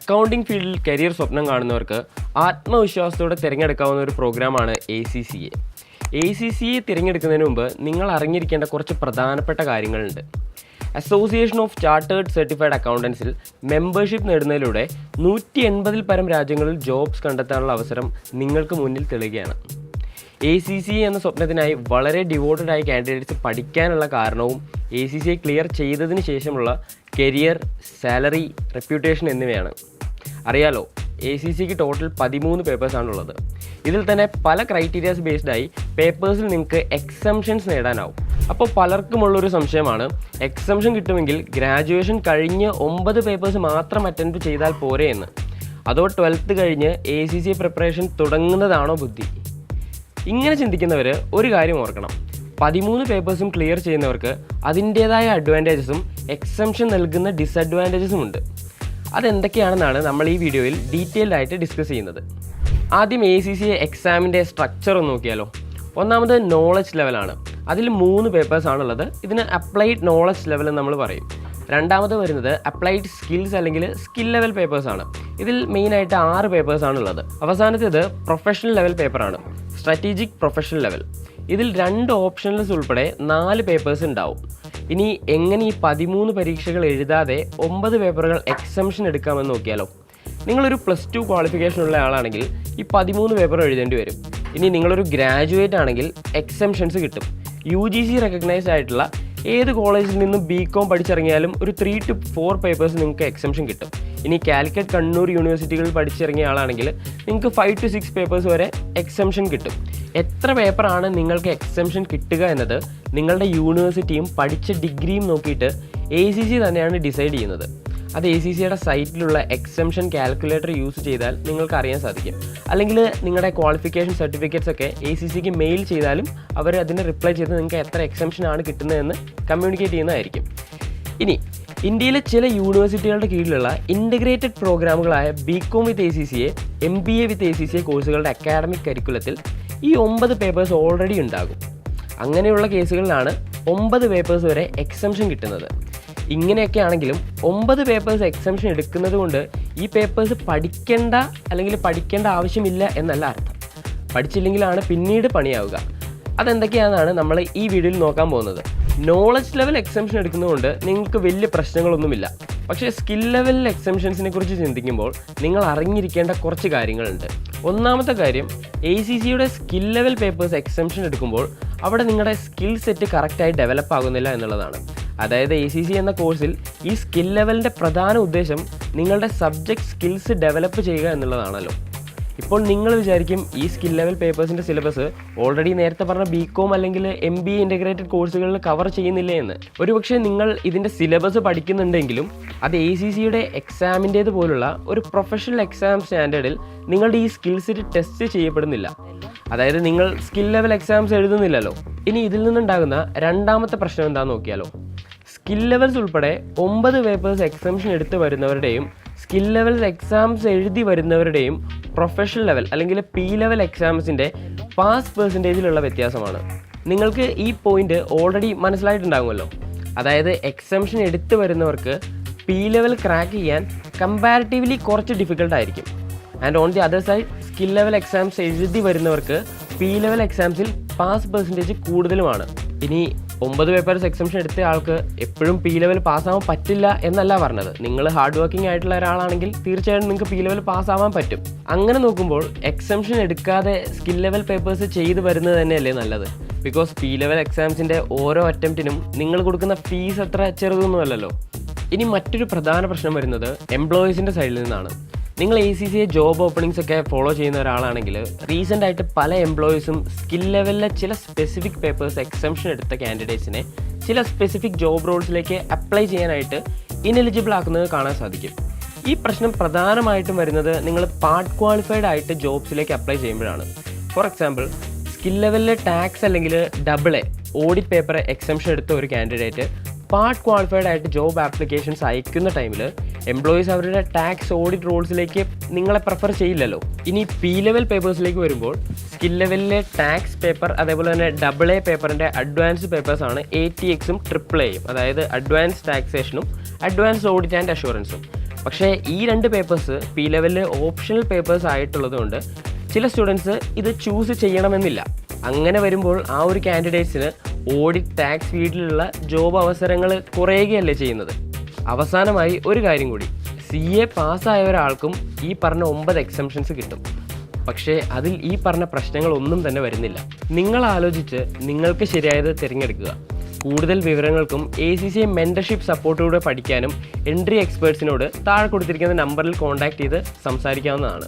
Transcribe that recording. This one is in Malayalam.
അക്കൗണ്ടിംഗ് ഫീൽഡിൽ കരിയർ സ്വപ്നം കാണുന്നവർക്ക് ആത്മവിശ്വാസത്തോടെ തിരഞ്ഞെടുക്കാവുന്ന ഒരു പ്രോഗ്രാമാണ് ACCA. ACCA തിരഞ്ഞെടുക്കുന്നതിന് മുമ്പ് നിങ്ങൾ അറിഞ്ഞിരിക്കേണ്ട കുറച്ച് പ്രധാനപ്പെട്ട കാര്യങ്ങളുണ്ട്. അസോസിയേഷൻ ഓഫ് ചാർട്ടേഡ് സർട്ടിഫൈഡ് അക്കൗണ്ടൻസിൽ മെമ്പർഷിപ്പ് നേടുന്നതിലൂടെ 180-ൽ പരം രാജ്യങ്ങളിൽ ജോബ്സ് കണ്ടെത്താനുള്ള അവസരം നിങ്ങൾക്ക് മുന്നിൽ തെളിയുകയാണ്. ACCA എന്ന സ്വപ്നത്തിനായി വളരെ ഡിവോട്ടഡായ കാൻഡിഡേറ്റ്സ് പഠിക്കാനുള്ള കാരണവും ACCA ക്ലിയർ ചെയ്തതിന് ശേഷമുള്ള കരിയർ, സാലറി, റെപ്യൂട്ടേഷൻ എന്നിവയാണ്. അറിയാലോ, ACCAക്ക് ടോട്ടൽ 13 പേപ്പേഴ്സാണുള്ളത്. ഇതിൽ തന്നെ പല ക്രൈറ്റീരിയാസ് ബേസ്ഡായി പേപ്പേഴ്സിൽ നിങ്ങൾക്ക് എക്സംഷൻസ് നേടാനാവും. അപ്പോൾ പലർക്കുമുള്ളൊരു സംശയമാണ്, എക്സംഷൻ കിട്ടുമെങ്കിൽ ഗ്രാജുവേഷൻ കഴിഞ്ഞ് 9 പേപ്പേഴ്സ് മാത്രം അറ്റൻഡ് ചെയ്താൽ പോരെ എന്ന്. അതോ 12th കഴിഞ്ഞ് ACCA പ്രിപ്പറേഷൻ തുടങ്ങുന്നതാണോ ബുദ്ധി? ഇങ്ങനെ ചിന്തിക്കുന്നവർ ഒരു കാര്യം ഓർക്കണം, 13 പേപ്പേഴ്സും ക്ലിയർ ചെയ്യുന്നവർക്ക് അതിൻ്റേതായ അഡ്വാൻറ്റേജസും എക്സംഷൻ നൽകുന്ന ഡിസഡ്വാൻറ്റേജസും ഉണ്ട്. അതെന്തൊക്കെയാണെന്നാണ് നമ്മൾ ഈ വീഡിയോയിൽ ഡീറ്റെയിൽഡ് ആയിട്ട് ഡിസ്കസ് ചെയ്യുന്നത്. ആദ്യം ACCA എക്സാമിൻ്റെ സ്ട്രക്ചർ ഒന്ന് നോക്കിയാലോ. ഒന്നാമത് നോളജ് ലെവലാണ്. അതിൽ 3 പേപ്പേഴ്സാണുള്ളത്. ഇതിന് അപ്ലൈഡ് നോളജ് ലെവൽ എന്ന് നമ്മൾ പറയും. രണ്ടാമത് വരുന്നത് അപ്ലൈഡ് സ്കിൽസ് അല്ലെങ്കിൽ സ്കിൽ ലെവൽ പേപ്പേഴ്സാണ്. ഇതിൽ മെയിനായിട്ട് 6 പേപ്പേഴ്സാണുള്ളത്. അവസാനത്തേത് പ്രൊഫഷണൽ ലെവൽ പേപ്പറാണ്, സ്ട്രാറ്റജിക് പ്രൊഫഷണൽ ലെവൽ. ഇതിൽ 2 ഓപ്ഷണൽസ് ഉൾപ്പെടെ 4 പേപ്പേഴ്സ് ഉണ്ടാവും. ഇനി എങ്ങനെ ഈ 13 പരീക്ഷകൾ എഴുതാതെ 9 പേപ്പറുകൾ എക്സംഷൻ എടുക്കാമെന്ന് നോക്കിയാലോ. നിങ്ങളൊരു +2 ക്വാളിഫിക്കേഷൻ ഉള്ള ആളാണെങ്കിൽ ഈ 13 പേപ്പർ എഴുതേണ്ടി വരും. ഇനി നിങ്ങളൊരു ഗ്രാജുവേറ്റ് ആണെങ്കിൽ എക്സംഷൻസ് കിട്ടും. UGC റെക്കഗ്നൈസ്ഡ് ആയിട്ടുള്ള ഏത് കോളേജിൽ നിന്നും BCom പഠിച്ചിറങ്ങിയാലും ഒരു 3 to 4 പേപ്പേഴ്സ് നിങ്ങൾക്ക് എക്സംഷൻ കിട്ടും. ഇനി കാലിക്കറ്റ്, കണ്ണൂർ യൂണിവേഴ്സിറ്റികളിൽ പഠിച്ചിറങ്ങിയ ആളാണെങ്കിൽ നിങ്ങൾക്ക് 5 to 6 പേപ്പേഴ്സ് വരെ എക്സംഷൻ കിട്ടും. എത്ര പേപ്പറാണ് നിങ്ങൾക്ക് എക്സംഷൻ കിട്ടുക എന്നത് നിങ്ങളുടെ യൂണിവേഴ്സിറ്റിയും പഠിച്ച ഡിഗ്രിയും നോക്കിയിട്ട് ACCA തന്നെയാണ് ഡിസൈഡ് ചെയ്യുന്നത്. അത് ACCAയുടെ സൈറ്റിലുള്ള എക്സംഷൻ കാൽക്കുലേറ്റർ യൂസ് ചെയ്താൽ നിങ്ങൾക്ക് അറിയാൻ സാധിക്കും. അല്ലെങ്കിൽ നിങ്ങളുടെ ക്വാളിഫിക്കേഷൻ സർട്ടിഫിക്കറ്റ്സ് ഒക്കെ ACCAക്ക് മെയിൽ ചെയ്താലും അവർ അതിന് റിപ്ലൈ ചെയ്ത് നിങ്ങൾക്ക് എത്ര എക്സംഷൻ ആണ് കിട്ടുന്നതെന്ന് കമ്മ്യൂണിക്കേറ്റ് ചെയ്യുന്നതായിരിക്കും. ഇനി ഇന്ത്യയിലെ ചില യൂണിവേഴ്സിറ്റികളുടെ കീഴിലുള്ള ഇൻ്റഗ്രേറ്റഡ് പ്രോഗ്രാമുകളായ BCom വിത്ത് ACCA, MBA വിത്ത് ACCA കോഴ്സുകളുടെ അക്കാഡമിക് കരിക്കുലത്തിൽ ഈ 9 പേപ്പേഴ്സ് ഓൾറെഡി ഉണ്ടാകും. അങ്ങനെയുള്ള കേസുകളിലാണ് 9 പേപ്പേഴ്സ് വരെ എക്സംഷൻ കിട്ടുന്നത്. ഇങ്ങനെയൊക്കെ ആണെങ്കിലും 9 പേപ്പേഴ്സ് എക്സംഷൻ എടുക്കുന്നത് കൊണ്ട് ഈ പേപ്പേഴ്സ് പഠിക്കേണ്ട ആവശ്യമില്ല എന്നല്ല അർത്ഥം. പഠിച്ചില്ലെങ്കിലാണ് പിന്നീട് പണിയാവുക. അതെന്തൊക്കെയാണെന്നാണ് നമ്മൾ ഈ വീഡിയോയിൽ നോക്കാൻ പോകുന്നത്. നോളജ് ലെവൽ എക്സംഷൻ എടുക്കുന്നതുകൊണ്ട് നിങ്ങൾക്ക് വലിയ പ്രശ്നങ്ങളൊന്നുമില്ല. പക്ഷേ സ്കിൽ ലെവൽ എക്സംഷൻസിനെ കുറിച്ച് ചിന്തിക്കുമ്പോൾ നിങ്ങൾ അറിഞ്ഞിരിക്കേണ്ട കുറച്ച് കാര്യങ്ങളുണ്ട്. ഒന്നാമത്തെ കാര്യം, ACCAയുടെ സ്കിൽ ലെവൽ പേപ്പേഴ്സ് എക്സംഷൻ എടുക്കുമ്പോൾ അവിടെ നിങ്ങളുടെ സ്കിൽ സെറ്റ് കറക്റ്റായി ഡെവലപ്പ് ആകുന്നില്ല എന്നുള്ളതാണ്. അതായത് ACCA എന്ന കോഴ്സിൽ ഈ സ്കിൽ ലെവലിൻ്റെ പ്രധാന ഉദ്ദേശം നിങ്ങളുടെ സബ്ജക്റ്റ് സ്കിൽസ് ഡെവലപ്പ് ചെയ്യുക എന്നുള്ളതാണല്ലോ. ഇപ്പോൾ നിങ്ങൾ വിചാരിക്കും ഈ സ്കിൽ ലെവൽ പേപ്പേഴ്സിൻ്റെ സിലബസ് ഓൾറെഡി നേരത്തെ പറഞ്ഞ BCom അല്ലെങ്കിൽ MBA ഇൻ്റഗ്രേറ്റഡ് കോഴ്സുകളിൽ കവർ ചെയ്യുന്നില്ലേ എന്ന്. ഒരുപക്ഷെ നിങ്ങൾ ഇതിൻ്റെ സിലബസ് പഠിക്കുന്നുണ്ടെങ്കിലും അത് ACCAയുടെ എക്സാമിൻ്റേത് പോലുള്ള ഒരു പ്രൊഫഷണൽ എക്സാം സ്റ്റാൻഡേർഡിൽ നിങ്ങളുടെ ഈ സ്കിൽ സെറ്റ് ടെസ്റ്റ് ചെയ്യപ്പെടുന്നില്ല. അതായത് നിങ്ങൾ സ്കിൽ ലെവൽ എക്സാംസ് എഴുതുന്നില്ലല്ലോ. ഇനി ഇതിൽ നിന്നുണ്ടാകുന്ന രണ്ടാമത്തെ പ്രശ്നം എന്താണെന്ന് നോക്കിയാലോ. സ്കിൽ ലെവൽസ് ഉൾപ്പെടെ 9 പേപ്പേഴ്സ് എക്സംഷൻ എടുത്ത് വരുന്നവരുടെയും സ്കിൽ ലെവൽ എക്സാംസ് എഴുതി വരുന്നവരുടെയും പ്രൊഫഷണൽ ലെവൽ അല്ലെങ്കിൽ P ലെവൽ എക്സാംസിൻ്റെ പാസ് പെർസെൻറ്റേജിലുള്ള വ്യത്യാസമാണ്. നിങ്ങൾക്ക് ഈ പോയിന്റ് ഓൾറെഡി മനസ്സിലായിട്ടുണ്ടാകുമല്ലോ. അതായത് എക്സംഷൻ എടുത്ത് വരുന്നവർക്ക് P ലെവൽ ക്രാക്ക് ചെയ്യാൻ കമ്പാരിറ്റീവ്ലി കുറച്ച് ഡിഫിക്കൽട്ടായിരിക്കും. And on the other side skill level exams എഴുതി വരുന്നവർക്ക് P ലെവൽ എക്സാംസിൽ പാസ് പെർസെൻറ്റേജ് കൂടുതലുമാണ്. ഇനി 9 പേപ്പേഴ്സ് എക്സംഷൻ എടുത്ത ആൾക്ക് എപ്പോഴും P ലെവൽ പാസ്സാവാൻ പറ്റില്ല എന്നല്ല പറഞ്ഞത്. നിങ്ങൾ ഹാർഡ് വർക്കിംഗ് ആയിട്ടുള്ള ഒരാളാണെങ്കിൽ തീർച്ചയായിട്ടും നിങ്ങൾക്ക് P ലെവൽ പാസ്സാവാൻ പറ്റും. അങ്ങനെ നോക്കുമ്പോൾ എക്സംഷൻ എടുക്കാതെ സ്കിൽ ലെവൽ പേപ്പേഴ്സ് ചെയ്ത് വരുന്നത് തന്നെയല്ലേ നല്ലത്. ബിക്കോസ് P ലെവൽ എക്സാംസിൻ്റെ ഓരോ അറ്റംപ്റ്റിനും നിങ്ങൾ കൊടുക്കുന്ന ഫീസ് അത്ര ചെറുതൊന്നുമല്ലല്ലോ. ഇനി മറ്റൊരു പ്രധാന പ്രശ്നം വരുന്നത് എംപ്ലോയീസിൻ്റെ സൈഡിൽ നിന്നാണ്. നിങ്ങൾ ACCA ജോബ് ഓപ്പണിങ്സ് ഒക്കെ ഫോളോ ചെയ്യുന്ന ഒരാളാണെങ്കിൽ റീസെൻ്റ് ആയിട്ട് പല എംപ്ലോയീസും സ്കിൽ ലെവലിലെ ചില സ്പെസിഫിക് പേപ്പേഴ്സ് എക്സംഷൻ എടുത്ത കാൻഡിഡേറ്റ്സിനെ ചില സ്പെസിഫിക് ജോബ് റോൾസിലേക്ക് അപ്ലൈ ചെയ്യാനായിട്ട് ഇനെലിജിബിൾ ആക്കുന്നത് കാണാൻ സാധിക്കും. ഈ പ്രശ്നം പ്രധാനമായിട്ടും വരുന്നത് നിങ്ങൾ പാർട്ട് ക്വാളിഫൈഡ് ആയിട്ട് ജോബ്സിലേക്ക് അപ്ലൈ ചെയ്യുമ്പോഴാണ്. ഫോർ എക്സാമ്പിൾ, സ്കിൽ ലെവലിലെ ടാക്സ് അല്ലെങ്കിൽ AA ഓഡിറ്റ് പേപ്പർ എക്സംഷൻ എടുത്ത ഒരു കാൻഡിഡേറ്റ് പാർട്ട് ക്വാളിഫൈഡ് ആയിട്ട് ജോബ് ആപ്ലിക്കേഷൻസ് അയക്കുന്ന ടൈമിൽ എംപ്ലോയീസ് അവരുടെ ടാക്സ് ഓഡിറ്റ് റോൾസിലേക്ക് നിങ്ങളെ പ്രിഫർ ചെയ്യില്ലല്ലോ. ഇനി P ലെവൽ പേപ്പേഴ്സിലേക്ക് വരുമ്പോൾ സ്കിൽ ലെവലിലെ ടാക്സ് പേപ്പർ അതേപോലെ തന്നെ AA പേപ്പറിൻ്റെ അഡ്വാൻസ് പേപ്പേഴ്സാണ് ATXും AAAയും. അതായത് അഡ്വാൻസ് ടാക്സേഷനും അഡ്വാൻസ് ഓഡിറ്റ് ആൻഡ് അഷുറൻസും. പക്ഷേ ഈ 2 പേപ്പേഴ്സ് പി ലെവലിൽ ഓപ്ഷണൽ പേപ്പേഴ്സ് ആയിട്ടുള്ളതുകൊണ്ട് ചില സ്റ്റുഡൻസ് ഇത് ചൂസ് ചെയ്യണമെന്നില്ല. അങ്ങനെ വരുമ്പോൾ ആ ഒരു കാൻഡിഡേറ്റ്സിന് ഓഡിറ്റ്, ടാക്സ് ഫീൽഡിലുള്ള ജോബ് അവസരങ്ങൾ കുറയുകയല്ലേ ചെയ്യുന്നത്. അവസാനമായി ഒരു കാര്യം കൂടി, CA പാസ്സായ ഒരാൾക്കും ഈ പറഞ്ഞ 9 എക്സംഷൻസ് കിട്ടും. പക്ഷേ അതിൽ ഈ പറഞ്ഞ പ്രശ്നങ്ങളൊന്നും തന്നെ വരുന്നില്ല. നിങ്ങൾ ആലോചിച്ച് നിങ്ങൾക്ക് ശരിയായത് തിരഞ്ഞെടുക്കുക. കൂടുതൽ വിവരങ്ങൾക്കും ACCA മെൻറ്റർഷിപ്പ് സപ്പോർട്ടിലൂടെ പഠിക്കാനും എൻട്രി എക്സ്പേർട്സിനോട് താഴെ കൊടുത്തിരിക്കുന്ന നമ്പറിൽ കോൺടാക്ട് ചെയ്ത് സംസാരിക്കാവുന്നതാണ്.